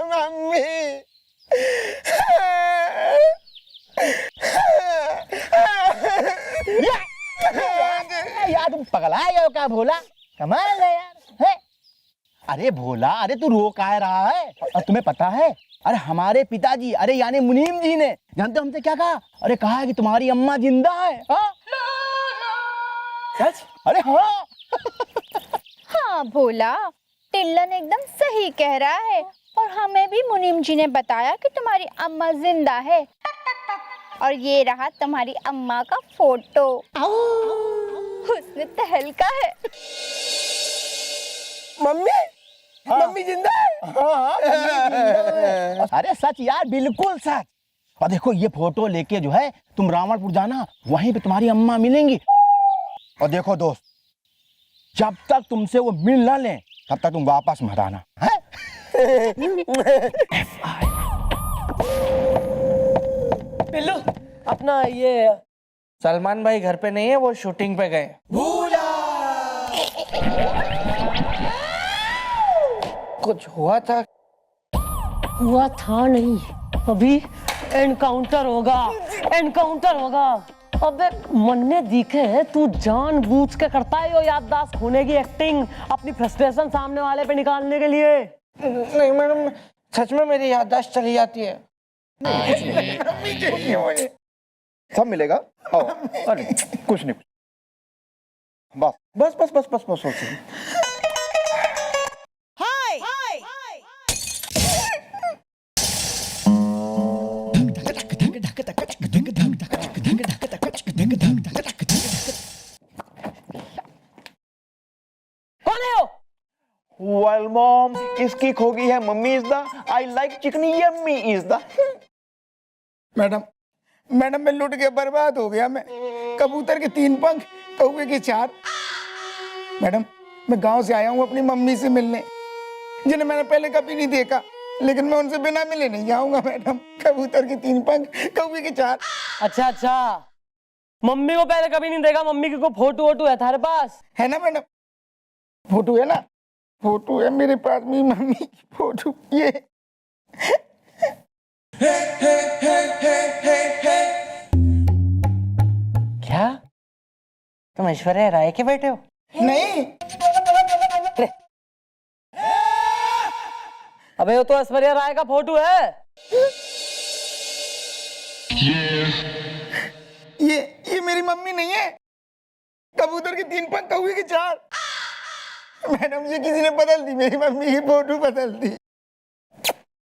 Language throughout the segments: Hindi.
मम्मी यार तुम पगला है क्या भोला? कमाल है यार है? अरे भोला, अरे तू रो क्या रहा है? और तुम्हें पता है, अरे हमारे पिताजी, अरे यानी मुनीम जी ने जानते हमसे क्या कहा? अरे कहा है कि तुम्हारी अम्मा जिंदा है। हाँ? सच? अरे हाँ। हाँ भोला, टिल्लन एकदम सही कह रहा है। और हमें भी मुनीम जी ने बताया कि तुम्हारी अम्मा जिंदा है। और ये रहा तुम्हारी अम्मा का फोटो, हुस्न तहलका है। मम्मी हाँ। मम्मी जिंदा है। हाँ, हाँ, अरे सच यार, बिल्कुल सच। और देखो ये फोटो लेके जो है तुम रावणपुर जाना, वहीं पे तुम्हारी अम्मा मिलेंगी। और देखो दोस्त, जब तक तुमसे वो मिल ना ले तब तक तुम वापस मत आना है? पिल्लू, अपना ये सलमान भाई घर पे नहीं है, वो शूटिंग पे गए। कुछ हुआ था? हुआ था नहीं, अभी एनकाउंटर होगा, एनकाउंटर होगा। अबे मन्ने दिखे है, तू जानबूझ के करता है यो याददाश्त खोने की एक्टिंग, अपनी फ्रस्ट्रेशन सामने वाले पे निकालने के लिए। नहीं मैडम, सच में मेरी याददाश्त चली जाती है। सब मिलेगा। अरे कुछ नहीं, बस बस बस बस बस बस, बस। कौन है वो? Well, mom, इसकी खोगी है mummy is the I like चिकनी yummy is the. Madam madam मैं लुट के बर्बाद हो गया। मैं कबूतर के 3 पंख, कौवे के 4। मैडम मैं गांव से आया हूँ अपनी मम्मी से मिलने, जिन्हें मैंने पहले कभी नहीं देखा, लेकिन मैं उनसे बिना मिले नहीं जाऊंगा। मैडम कबूतर के 3 पंख, कौवे के 4। अच्छा अच्छा, मम्मी को पहले कभी नहीं देखा, मम्मी की कोई फोटो वोटो है थारे पास? है ना मैडम? फोटो है ना, फोटो है मेरे पास में मम्मी की फोटो। ये क्या तुम ऐश्वर्या राय के बेटे हो? नहीं, अबे वो तो ऐश्वर्या राय का फोटो है। ये मेरी मम्मी नहीं है। कबूतर के 3 पंख, कौवे के 4। मैडम ये किसी ने बदल दी, मेरी मम्मी की फोटो बदल दी।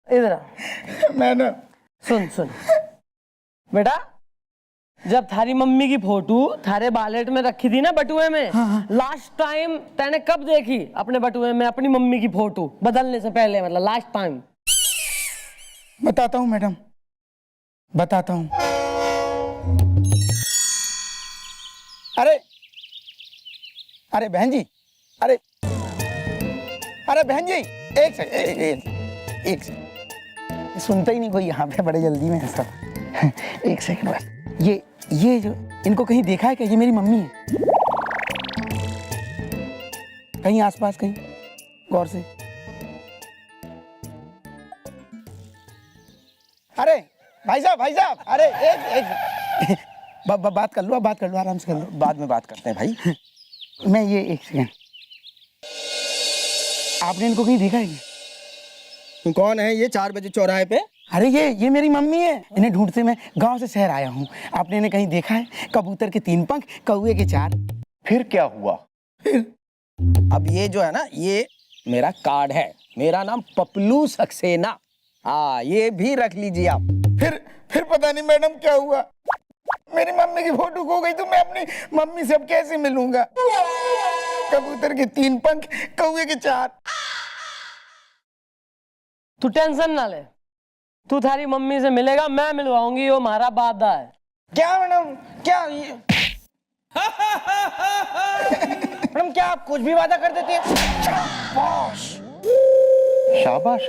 इधर आ। मैडम सुन सुन बेटा, जब थारी मम्मी की फोटो थारे वॉलेट में रखी थी ना बटुए में, लास्ट टाइम तैने कब देखी अपने बटुए में अपनी मम्मी की फोटो बदलने से पहले, मतलब लास्ट टाइम? बताता हूँ मैडम, बताता हूँ। अरे बहन जी, अरे बहन जी, एक सेकंड, सुनता ही नहीं कोई यहाँ पे, बड़े जल्दी में है सब। एक सेकंड बस। ये जो इनको कहीं देखा है क्या? ये मेरी मम्मी है, कहीं आसपास, कहीं गौर से। अरे भाई साहब, अरे एक बात कर लो, बात कर लो, आराम से कर लो, बाद में बात करते हैं भाई। मैं ये एक सेकंड, आपने इनको कहीं देखा है क्या? कौन है ये 4 बजे चौराहे पे? अरे ये मेरी मम्मी है, इन्हें ढूंढते मैं गांव से शहर आया हूँ। आपने इन्हें कहीं देखा है? कबूतर के 3 पंख, कौवे के 4। फिर क्या हुआ? फिर अब ये जो है ना, ये मेरा कार्ड है, मेरा नाम पपलू सक्सेना। हाँ, ये भी रख लीजिए आप। फिर पता नहीं मैडम क्या हुआ, मेरी मम्मी की फोटो खो गई, तो मैं अपनी मम्मी से अब कैसे मिलूंगा? कबूतर के 3 पंख, कौवे के 4। तू टेंशन ना ले, तू थारी मम्मी से मिलेगा, मैं मिलवाऊंगी, वो हमारा वादा है। क्या मैडम, क्या ये मैडम क्या आप कुछ भी वादा कर देती है? शाबाश।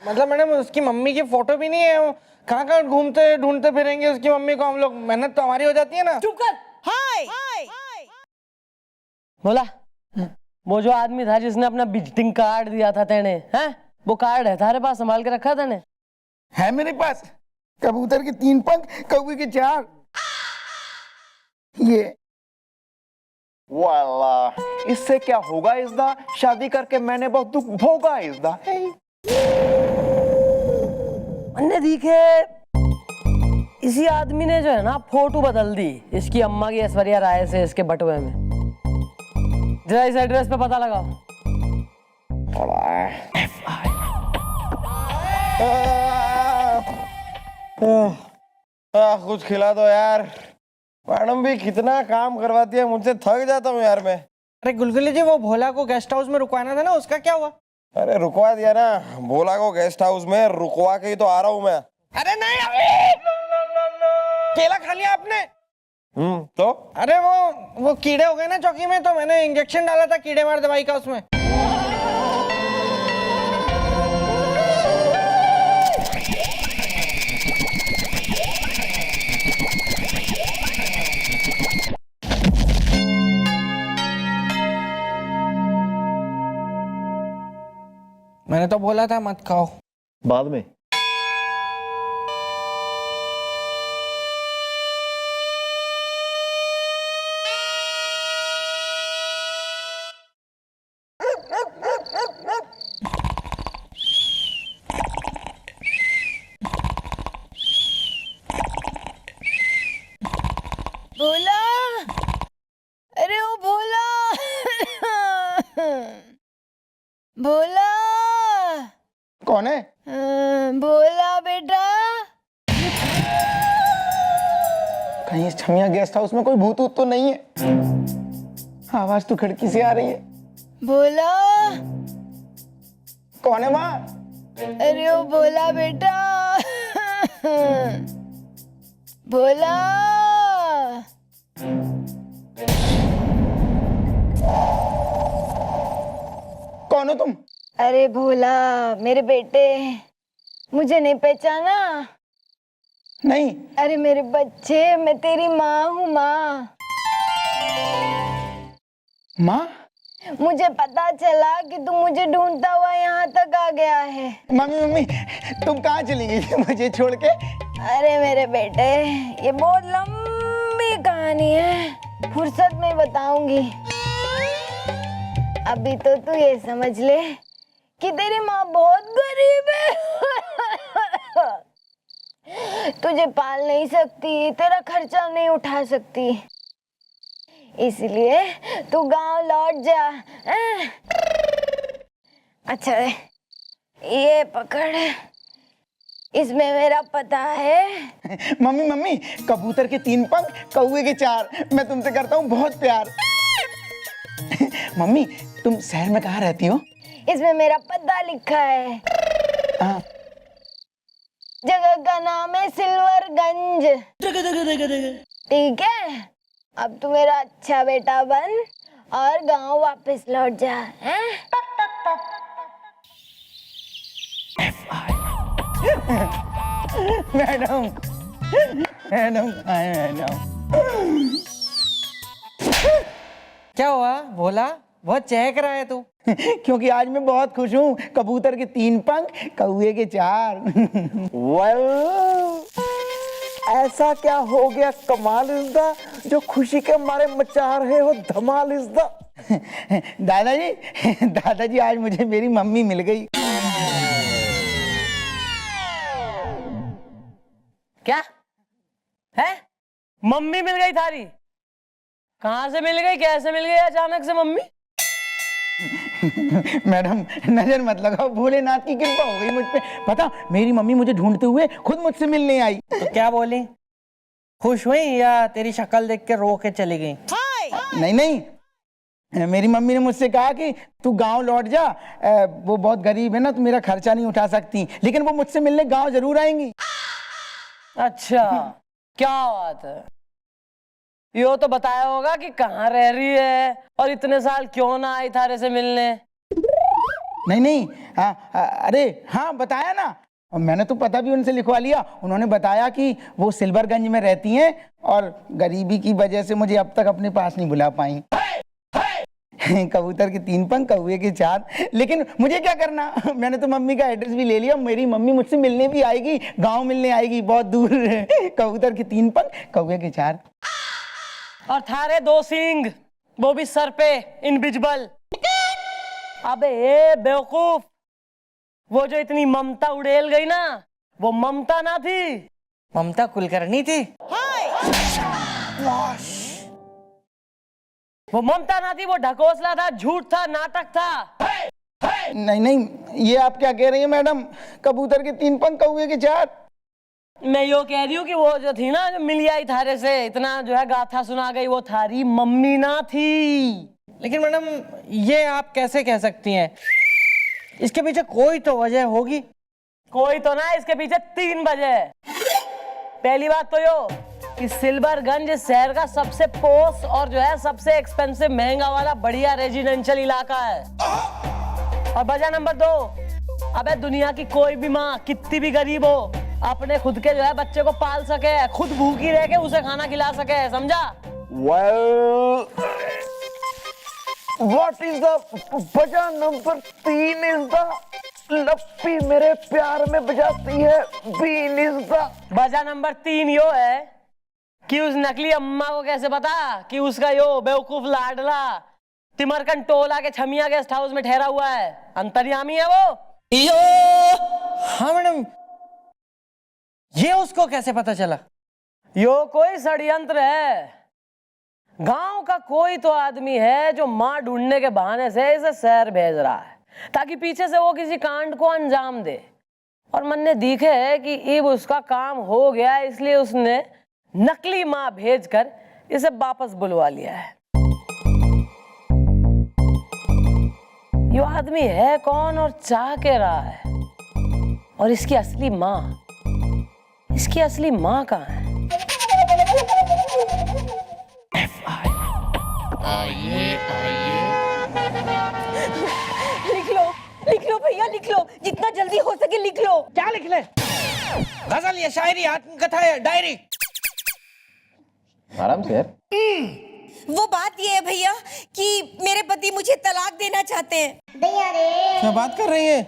मतलब मैडम उसकी मम्मी की फोटो भी नहीं है, कहाँ घूमते ढूंढते फिरेंगे उसकी मम्मी को हम लोग, मेहनत तो हमारी हो जाती है ना। चुप कर। बोला वो जो आदमी था जिसने अपना विजिटिंग कार्ड दिया था तेने, हैं? वो कार्ड है तारे पास, संभाल के रखा तेने? है मेरे पास। कबूतर के 3 पंख, कौवे के 4। ये वाला, इससे क्या होगा इसदा? शादी करके मैंने बहुत दुख भोगा इसदा। मैंने देखे इसी आदमी ने जो है ना फोटो बदल दी इसकी अम्मा की ऐश्वर्या राय से इसके बटुए में। जरा इस एड्रेस पे पता लगाओ। कुछ खिला दो यार। मैडम भी कितना काम करवाती है मुझसे, थक जाता हूँ यार मैं। अरे गुलगुली जी, वो भोला को गेस्ट हाउस में रुकवाना था ना, उसका क्या हुआ? अरे रुकवा दिया ना भोला को गेस्ट हाउस में, रुकवा के ही तो आ रहा हूँ मैं। अरे नहीं, केला खा लिया आपने? तो अरे वो कीड़े हो गए ना चौकी में, तो मैंने इंजेक्शन डाला था कीड़े मार दवाई का उसमें। मैंने तो बोला था मत खाओ। बाद में भोला, अरे ओ भोला, भोला। कौन है? भोला बेटा। कहीं इस छमिया गेस्ट हाउस में कोई भूत ऊत तो नहीं है? आवाज तो खिड़की से आ रही है। भोला, कौन है माँ? अरे ओ भोला बेटा, भोला। कौन हो तुम? अरे भोला मेरे बेटे, मुझे नहीं पहचाना? नहीं। अरे मेरे बच्चे, मैं तेरी माँ हूँ। माँ, माँ? मुझे पता चला कि तू मुझे ढूंढता हुआ यहाँ तक आ गया है। मम्मी मम्मी, तुम कहाँ चली गई मुझे छोड़ के? अरे मेरे बेटे, ये बहुत लंबी कहानी है, फुर्सत में बताऊंगी। अभी तो तू ये समझ ले कि तेरी माँ बहुत गरीब है। तुझे पाल नहीं सकती, तेरा खर्चा नहीं उठा सकती, इसलिए तू गांव लौट जा। अच्छा ये पकड़, इसमें मेरा पता है। मम्मी मम्मी, कबूतर के 3 पंख, कौवे के 4। मैं तुमसे करता हूँ बहुत प्यार। मम्मी, तुम शहर में कहाँ रहती हो? इसमें मेरा पता लिखा है। हाँ। जगह का नाम है सिल्वरगंज। ठीक है, अब तू मेरा अच्छा बेटा बन और गांव वापस लौट जा। Madam, madam, madam. क्या हुआ भोला, बहुत चहक रहा है तू? क्योंकि आज मैं बहुत खुश हूँ। कबूतर के 3 पंख, कौवे के 4। ऐसा क्या हो गया कमाल इसदा जो खुशी के मारे मचा रहे हो धमाल इसदा? दादाजी, दादाजी आज मुझे मेरी मम्मी मिल गई। क्या है? मम्मी मिल गई थारी? कहाँ से मिल गई, कैसे मिल गई अचानक से मम्मी? मैडम नजर मत लगाओ, भोलेनाथ की कृपा हो गई मुझ पे। पता, मेरी मम्मी मुझे ढूंढते हुए खुद मुझसे मिलने आई। तो क्या बोली, खुश हुई या तेरी शक्ल देख के रो के चली गई? नहीं नहीं, मेरी मम्मी ने मुझसे कहा कि तू गांव लौट जा, वो बहुत गरीब है ना, तो मेरा खर्चा नहीं उठा सकती, लेकिन वो मुझसे मिलने गांव जरूर आएंगी। अच्छा, क्या बात है। यो तो बताया होगा कि कहाँ रह रही है और इतने साल क्यों ना आई थारे से मिलने? नहीं नहीं, अरे हाँ बताया ना, और मैंने तो पता भी उनसे लिखवा लिया। उन्होंने बताया कि वो सिल्वरगंज में रहती हैं और गरीबी की वजह से मुझे अब तक अपने पास नहीं बुला पाई। कबूतर के 3 पंख कौवे के 4। लेकिन मुझे क्या करना, मैंने तो मम्मी का एड्रेस भी ले लिया, मेरी मम्मी मुझसे मिलने भी आएगी, गांव मिलने आएगी, बहुत दूर। कबूतर के 3 पंख कौवे के 4। और थारे 2 सींग, वो भी सर पे इनविजिबल। अबे ए बेवकूफ, वो जो इतनी ममता उड़ेल गई ना, वो ममता ना थी, ममता कुलकर्णी थी। वो ममता ना थी, वो ढकोसला था, झूठ था, नाटक था। नहीं नहीं, ये आप क्या कह रही हैं मैडम? कबूतर के 3 पंख कौवे के 4। मैं यो कह रही हूँ कि वो जो थी ना, जो मिल आई थारे से, इतना जो है गाथा सुना गई, वो थारी मम्मी ना थी। लेकिन मैडम ये आप कैसे कह सकती हैं? इसके पीछे कोई तो वजह होगी। कोई तो ना, इसके पीछे 3 वजह। पहली बात तो यो कि सिल्वरगंज इस शहर का सबसे पोस और जो है सबसे एक्सपेंसिव महंगा वाला बढ़िया रेजिडेंशियल इलाका है। और वजह नंबर 2, अबे दुनिया की कोई भी माँ कितनी भी गरीब हो, अपने खुद के जो है बच्चे को पाल सके, खुद भूखी रह के उसे खाना खिला सके, समझा? Well, what is the वजह नंबर 3 is the लप्पी मेरे प्यार में बजाती है, बीन इज द। वजह नंबर 3 यो है कि उस नकली अम्मा को कैसे पता कि उसका यो बेवकूफ लाडला तिमरकन टोला के छमिया गेस्ट हाउस में ठहरा हुआ है, अंतर्यामी है वो। यो हाँ मैडम, ये उसको कैसे पता चला? यो कोई षड्यंत्र है। गांव का कोई तो आदमी है जो मां ढूंढने के बहाने से इसे शहर भेज रहा है, ताकि पीछे से वो किसी कांड को अंजाम दे। और मन ने दिखे है कि अब उसका काम हो गया, इसलिए उसने नकली मां भेजकर इसे वापस बुलवा लिया है। यो आदमी है कौन और चाह के रहा है, और इसकी असली मां कहाँ है? लिख लो भैया, लिख लो, जितना जल्दी हो सके लिख लो। क्या लिख ले? गजल या शायरी, आत्मकथा या डायरी? आराम से यार। वो बात ये है भैया कि मेरे पति मुझे तलाक देना चाहते हैं। क्या बात कर रही है?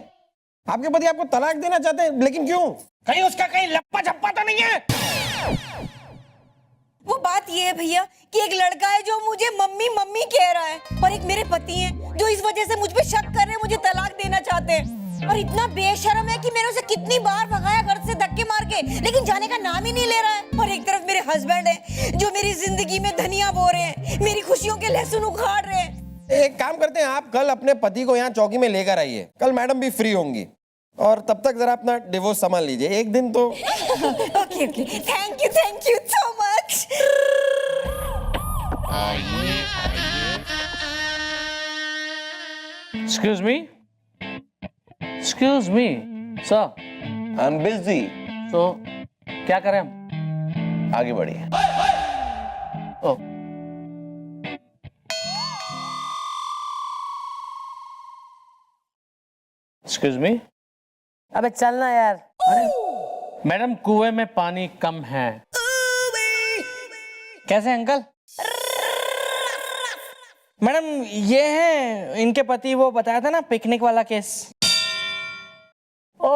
आपके पति आपको तलाक देना चाहते हैं, लेकिन क्यों? कहीं उसका कहीं लप्पा झप्पा तो नहीं है? वो बात ये है भैया कि एक लड़का है जो मुझे मम्मी मम्मी कह रहा है, और एक मेरे पति हैं जो इस वजह से मुझ पे शक कर रहे हैं, मुझे तलाक देना चाहते हैं। और इतना बेशर्म है कि मैंने उसे कितनी बार भगाया घर से धक्के मार के, लेकिन जाने का नाम ही नहीं ले रहा है। और एक तरफ मेरे हस्बैंड है जो मेरी जिंदगी में धनिया बो रहे हैं, मेरी खुशियों के लहसुन उखाड़ रहे हैं। एक काम करते हैं, आप कल अपने पति को यहाँ चौकी में लेकर आइए, कल मैडम भी फ्री होंगी, और तब तक जरा अपना डिवोर्स संभाल लीजिए एक दिन तो। Okay okay, thank you so much. Excuse me? Excuse me, sir. I'm busy. So, क्या करें हम? आगे बढ़िए। Oh. Excuse me? अबे चलना यार। मैडम कुएं में पानी कम है। कैसे अंकल? मैडम ये है इनके पति, वो बताया था ना पिकनिक वाला केस। ओ,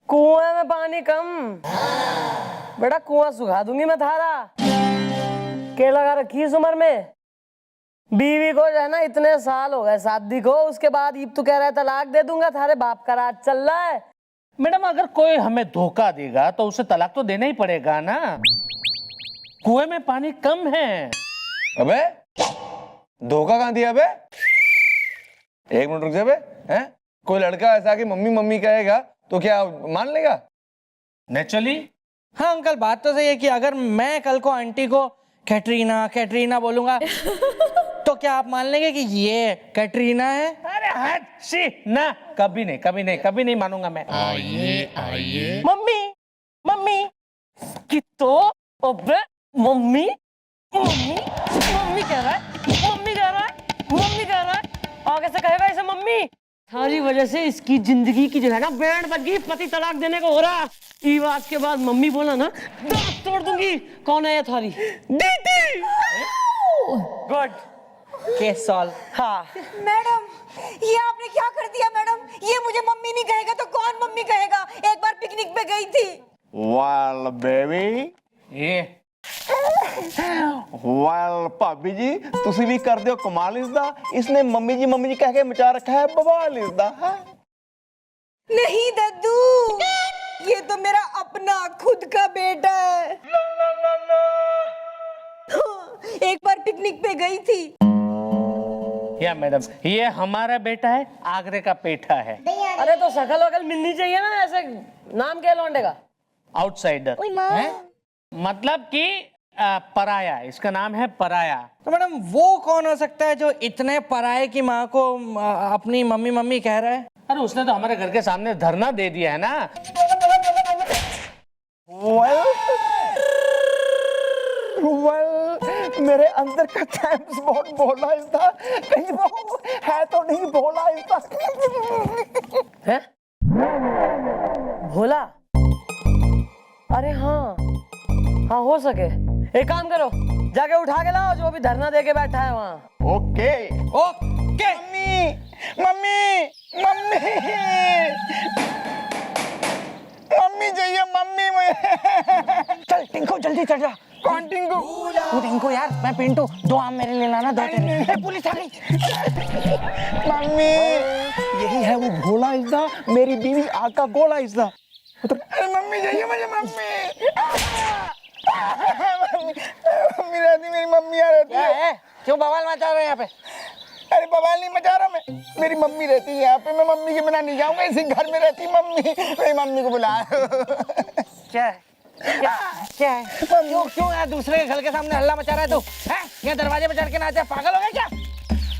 कुएं में पानी कम। बेटा कुआं सुखा दूंगी मैं थारा। के लगा रखी इस उम्र में? बीवी को जो है ना इतने साल हो गए शादी को, उसके बाद ये तू कह रहा है तलाक दे दूंगा, थारे बाप का राज चल रहा है। मैडम अगर कोई हमें धोखा देगा तो उसे तलाक तो देना ही पड़ेगा ना। कुएं में पानी कम है। अबे धोखा कहाँ दिया बे? एक मिनट रुक जा बे। हैं? कोई लड़का ऐसा कि मम्मी मम्मी कहेगा तो क्या मान लेगा? नेचुरली। हाँ अंकल, बात तो सही है कि अगर मैं कल को आंटी को कैटरीना कैटरीना बोलूंगा तो क्या आप मान लेंगे कि ये कैटरीना है? अरे हच्छी ना, कभी नहीं मानूंगा मैं। मम्मी मम्मी कि तो अबे मम्मी मम्मी मम्मी कह रहा है आगे से कहेगा इसे मम्मी। सारी वजह से इसकी जिंदगी की जो है ना बैंड बज गई, पति तलाक देने को हो रहा। ये बात के बाद मम्मी बोला ना दांत तोड़ दूंगी। कौन है ये थारी? दीदी। Good, case solve. हाँ मैडम ये आपने क्या कर दिया मैडम? ये मुझे मम्मी नहीं कहेगा तो कौन मम्मी कहेगा? एक बार पिकनिक पे गई थी। वेल बेबी, ये वेल भाभी जी, तुसी भी कर दियो कमाल इसदा। इसने मम्मी जी कह के मचा रखा है बवाल इसदा। नहीं दद्दू, ये तो मेरा अपना खुद का बेटा है। एक बार पिकनिक पे गई थी। या मैडम, ये हमारा बेटा है, आगरे का पेठा है, अरे तो शकल वकल मिलनी चाहिए ना, ऐसे नाम क्या है लौंडे का? आउटसाइडर। मतलब कि पराया, इसका नाम है पराया। तो मैडम वो कौन हो सकता है जो इतने पराये की माँ को अपनी मम्मी मम्मी कह रहा है? अरे उसने तो हमारे घर के सामने धरना दे दिया है ना। वेल मेरे अंदर का चैम्प्स बहुत बोला इसदा, कहीं वो है तो नहीं बोला इसदा। है भोला? अरे हाँ हाँ, हो सके एक काम करो, जाके उठा के लाओ जो अभी धरना दे के बैठा है वहाँ। Okay okay. मम्मी चाहिए, मम्मी में। चल टिंको जल्दी चढ़ जा। कौन टिंकू? तू टिंको यार, मैं पिंटू। 2 आम मेरे लिए लाना, 2 तेरे। पुलिस आ गई। मम्मी यही है वो भोला इसदा, मेरी बीवी आग का गोला इसदा। अरे मम्मी चाहिए मुझे, मम्मी रहती, मेरी मम्मी आ रहती है। क्यों बवाल मचा रहे हैं यहाँ पे? अरे बवाल नहीं मचा रहा मैं, मेरी मम्मी रहती है यहाँ पे, मैं मम्मी के बिना नहीं जाऊंगा, इसी घर में रहती मम्मी। मेरी मम्मी को बुला। क्या है? क्या है? क्यों यार दूसरे के घर के सामने हल्ला मचा रहा है तू? हैं? यहाँ दरवाजे पे चढ़ के नाचा, पागल हो गया क्या?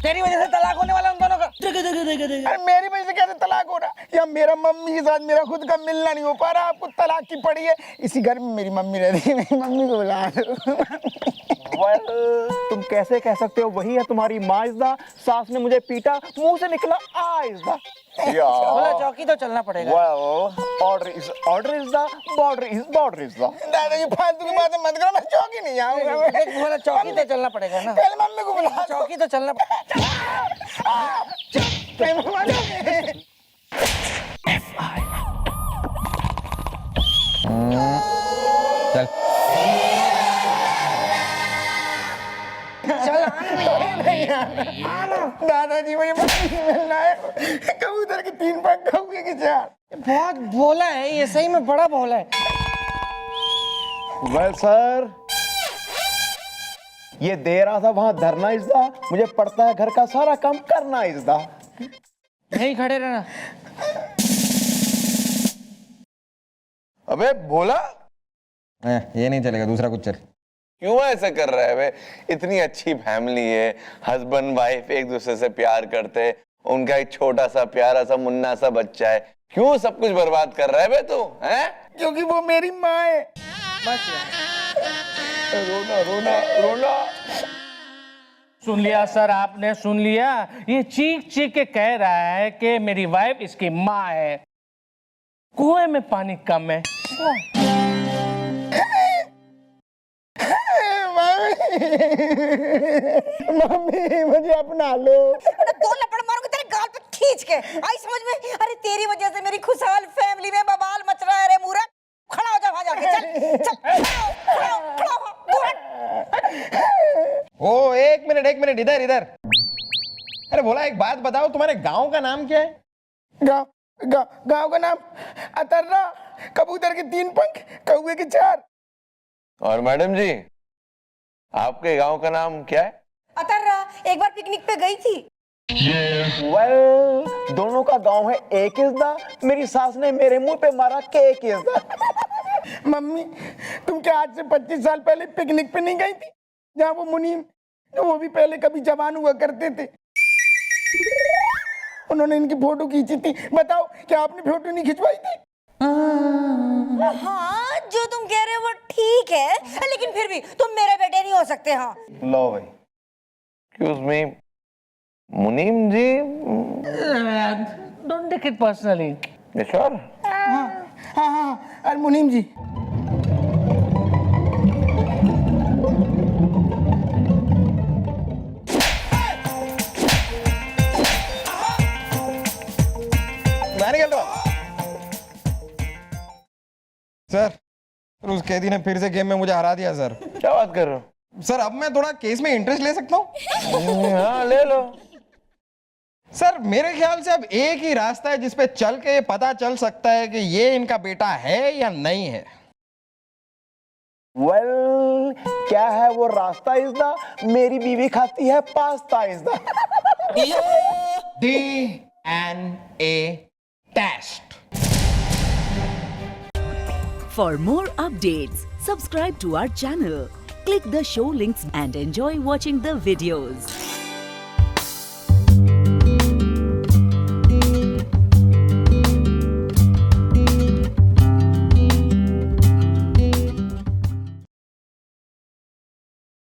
तेरी वजह से तलाक होने वाला उन दोनों का। अरे मेरी वजह से कैसे तलाक हो रहा? या मेरा मम्मी के साथ मेरा खुद का मिलना नहीं हो पा रहा, आपको तलाक की पड़ी है। इसी घर में मेरी मम्मी रहती है, मेरी मम्मी को बुला। तुम कैसे कह सकते हो वही है तुम्हारी माँ इज़्ज़ा? सास ने मुझे पीटा, मुंह से निकला आ इज़्ज़ा। बोला चौकी तो चलना पड़ेगा। Order is the border is border is the. दादाजी फालतू की बातें मत करो, मैं चौकी नहीं जाऊंगा। बोला चौकी तो चलना पड़ेगा ना। पहले मम्मी को बुला। चौकी तो चलना चल दादाजी मुझे मिलना है। कबूतर के 3 पंख, कौवे के 4। बहुत भोला है ये, सही में बड़ा भोला है। वेल सर, ये दे रहा था वहां धरना इज़्ज़ा, मुझे पड़ता है घर का सारा काम करना इज़्ज़ा। यहीं खड़े रहना। अबे भोला, ये नहीं चलेगा, दूसरा कुछ चल। क्यों ऐसा कर रहा है बे? इतनी अच्छी फैमिली है, हस्बैंड वाइफ एक दूसरे से प्यार करते, उनका एक छोटा सा प्यारा सा मुन्ना सा बच्चा है, क्यों सब कुछ बर्बाद कर रहा है बे तू? हैं? क्योंकि वो मेरी माँ है। रोना रोना रोना। सुन लिया सर, आपने सुन लिया? ये चीख चीख के कह रहा है कि मेरी वाइफ इसकी माँ है। कुएं में पानी कम है। मम्मी मुझे अपना लो। 2 लपड़ मारूंगी तेरे गाल पे खींच के। आई समझ में? अरे तेरी वजह से मेरी खुशहाल फैमिली में बवाल मच रहा है। रे मूर्ख, खड़ा हो जा वहां जाके। चल खड़ा हो। ओ एक मिनट इधर इधर। अरे भोला एक बात बताओ, तुम्हारे गांव का नाम क्या है? गांव का नाम अतर्रा, कबूतर के 3 पंख, कौवे के 4। और मैडम जी, आपके गांव का नाम क्या है? अतर्रा एक बार पिकनिक पे गई थी। वेल दोनों का गांव है एक इज़्ज़ा, मेरी सास ने मेरे मुंह पे मारा केक इज़्ज़ा। मम्मी तुम क्या आज से 25 साल पहले पिकनिक पे नहीं गई थी, जहाँ वो मुनीम, वो भी पहले कभी जवान हुआ करते थे, उन्होंने इनकी फोटो खींची थी। बताओ क्या आपने फोटो नहीं खिंचवाई थी? हाँ जो तुम कह रहे हो वो ठीक है, लेकिन फिर भी तुम मेरे बेटे नहीं हो सकते। हाँ लो भाई। एक्सक्यूज मी मुनीम जी। Don't take it personally. Sure? हाँ अरे मुनीम जी, सर उस कैदी ने फिर से गेम में मुझे हरा दिया सर। क्या बात कर रहे हो? सर अब मैं थोड़ा केस में इंटरेस्ट ले सकता हूँ? हाँ ले लो। सर मेरे ख्याल से अब एक ही रास्ता है जिसपे चल के पता चल सकता है कि ये इनका बेटा है या नहीं है। वेल क्या है वो रास्ता इज़दा? मेरी बीवी खाती है पास्ता इज़दा। DNA test. For more updates, subscribe to our channel, click the show links and enjoy watching the videos.